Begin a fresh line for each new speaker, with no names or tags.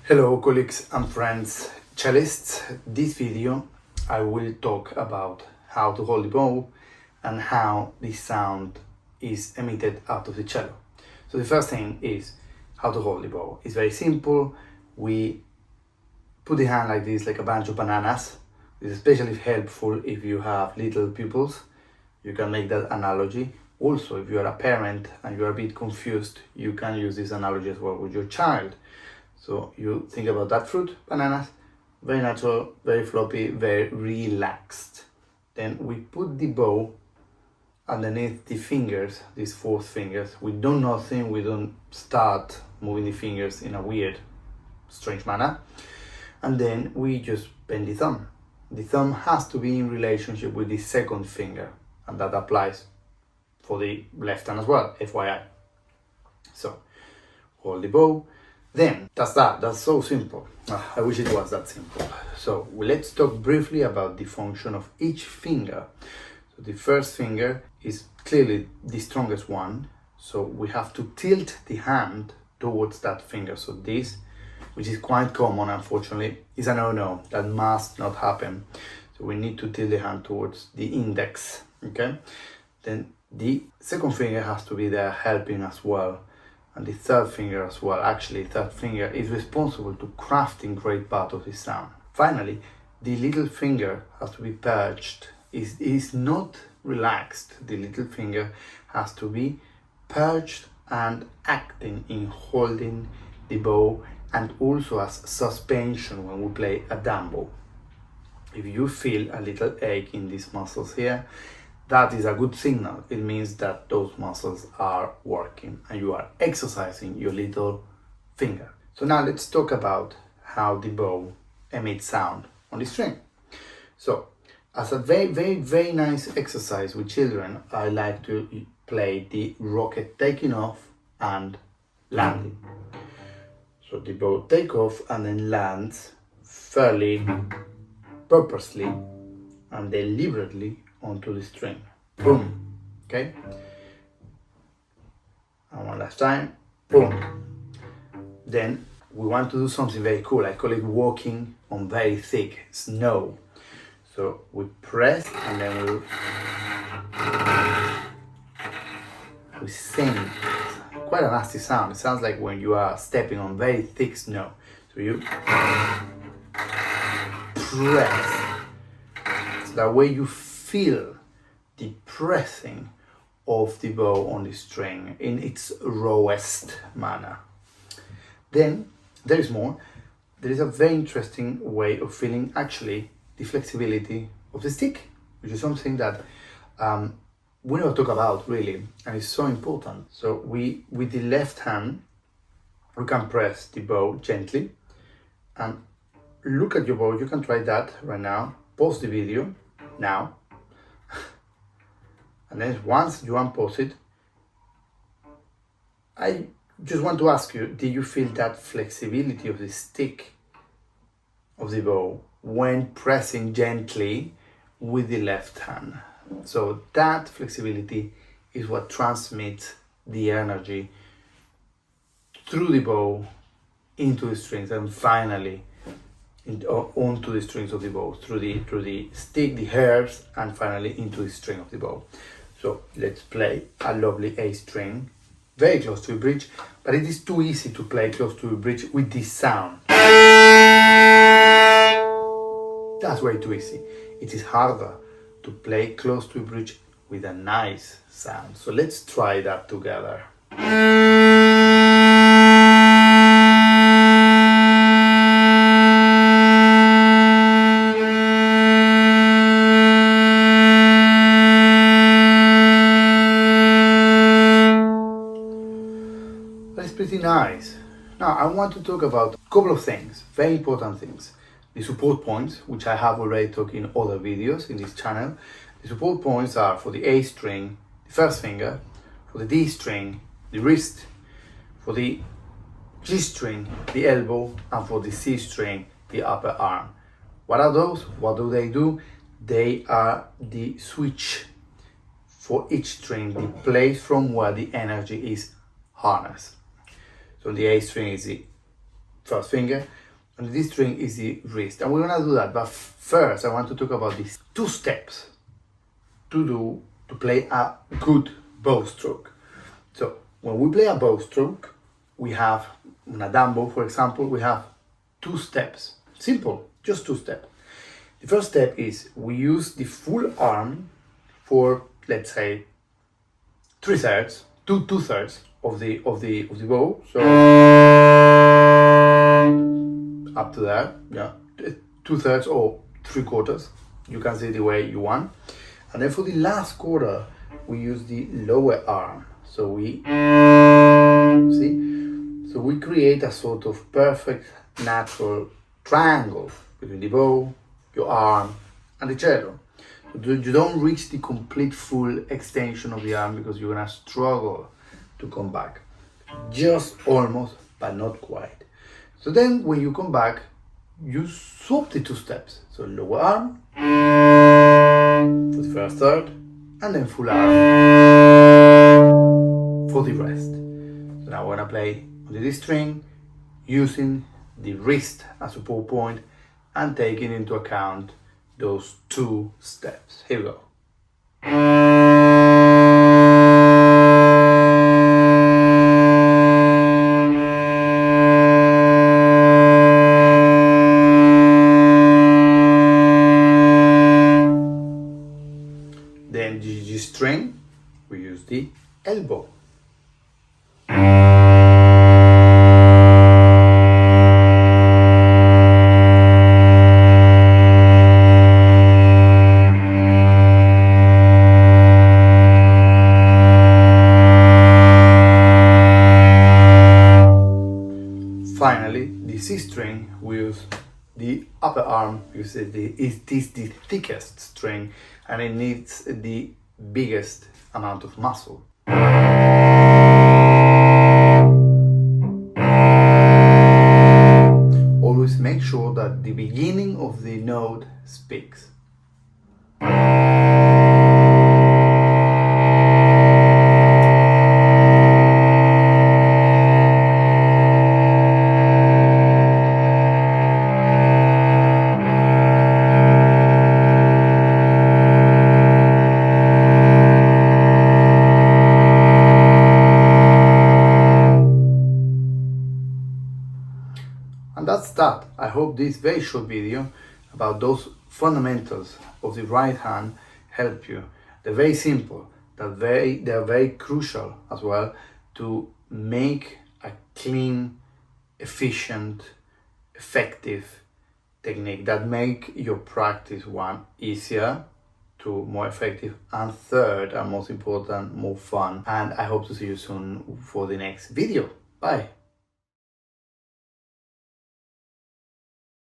Hello colleagues and friends, cellists. This video I will talk about how to hold the bow and how the sound is emitted out of the cello. So the first thing is how to hold the bow. It's very simple. We put the hand like this, like a bunch of bananas. It's especially helpful if you have little pupils. You can make that analogy. Also, if you are a parent and you are a bit confused, you can use this analogy as well with your child. So you think about that fruit, bananas, very natural, very floppy, very relaxed. Then we put the bow underneath the fingers, these 4 fingers. We do nothing, we don't start moving the fingers in a weird, strange manner. And then we just bend the thumb. The thumb has to be in relationship with the second finger, and that applies for the left hand as well, FYI. So hold the bow. Then that's so simple. I wish it was that simple. So let's talk briefly about the function of each finger. So the first finger is clearly the strongest one. So we have to tilt the hand towards that finger. So this, which is quite common, unfortunately, is a no-no. That must not happen. So we need to tilt the hand towards the index, okay? Then the second finger has to be there helping as well. And the third finger as well. Actually, third finger is responsible to crafting great part of the sound. Finally, the little finger has to be perched. It is not relaxed. The little finger has to be perched and acting in holding the bow, and also as suspension when we play a dumbbell. If you feel a little ache in these muscles here, that is a good signal. It means that those muscles are working and you are exercising your little finger. So now let's talk about how the bow emits sound on the string. So as a very nice exercise with children, I like to play the rocket taking off and landing. So the bow take off and then lands fairly purposely and deliberately onto the string. Boom. Okay? And one last time. Boom. Then we want to do something very cool. I call it walking on very thick snow. So we press and then we sing. Quite a nasty sound. It sounds like when you are stepping on very thick snow. So you press. So that way you feel the pressing of the bow on the string in its rawest manner. Then there is more. There is a very interesting way of feeling actually the flexibility of the stick, which is something that we never talk about really, and it's so important. So with the left hand, we can press the bow gently and look at your bow. You can try that right now. Pause the video now. And then once you unpause it, I just want to ask you, do you feel that flexibility of the stick of the bow when pressing gently with the left hand? So that flexibility is what transmits the energy through the bow into the strings and finally onto the strings of the bow, through the stick, the hairs, and finally into the string of the bow. So let's play a lovely A string, very close to a bridge, but it is too easy to play close to a bridge with this sound. That's way too easy. It is harder to play close to a bridge with a nice sound. So let's try that together. That's pretty nice. Now I want to talk about a couple of things, very important things. The support points, which I have already talked in other videos in this channel. The support points are for the A string, the first finger, for the D string, the wrist, for the G string, the elbow, and for the C string, the upper arm. What are those? What do? They are the switch for each string, the place from where the energy is harnessed. So the A string is the first finger, and this string is the wrist. And we're gonna do that, but first I want to talk about these 2 steps to play a good bow stroke. So when we play a bow stroke, we have, on a dumb bow for example, we have 2 steps. Simple, just 2 steps. The first step is we use the full arm for, let's say, 2/3 of the bow. So up to there, yeah, 2/3 or 3/4. You can see the way you want. And then for the last quarter, we use the lower arm. So we see, so we create a sort of perfect natural triangle between the bow, your arm, and the cello. So you don't reach the complete full extension of the arm because you're gonna struggle to come back. Just almost, but not quite. So then when you come back, you swap the 2 steps. So lower arm for the first third, and then full arm for the rest. So now we're gonna play on the D string using the wrist as a support point and taking into account those 2 steps. Here we go. Then the G string, we use the elbow. Finally, the C string, we use the upper arm because it is the thickest string and it needs the biggest amount of muscle. Always make sure that the beginning of the note speaks. And that's that. I hope this very short video about those fundamentals of the right hand help you. They're very simple, they're very crucial as well to make a clean, efficient, effective technique that make your practice, 1, easier, 2, more effective, and 3rd, and most important, more fun. And I hope to see you soon for the next video. Bye.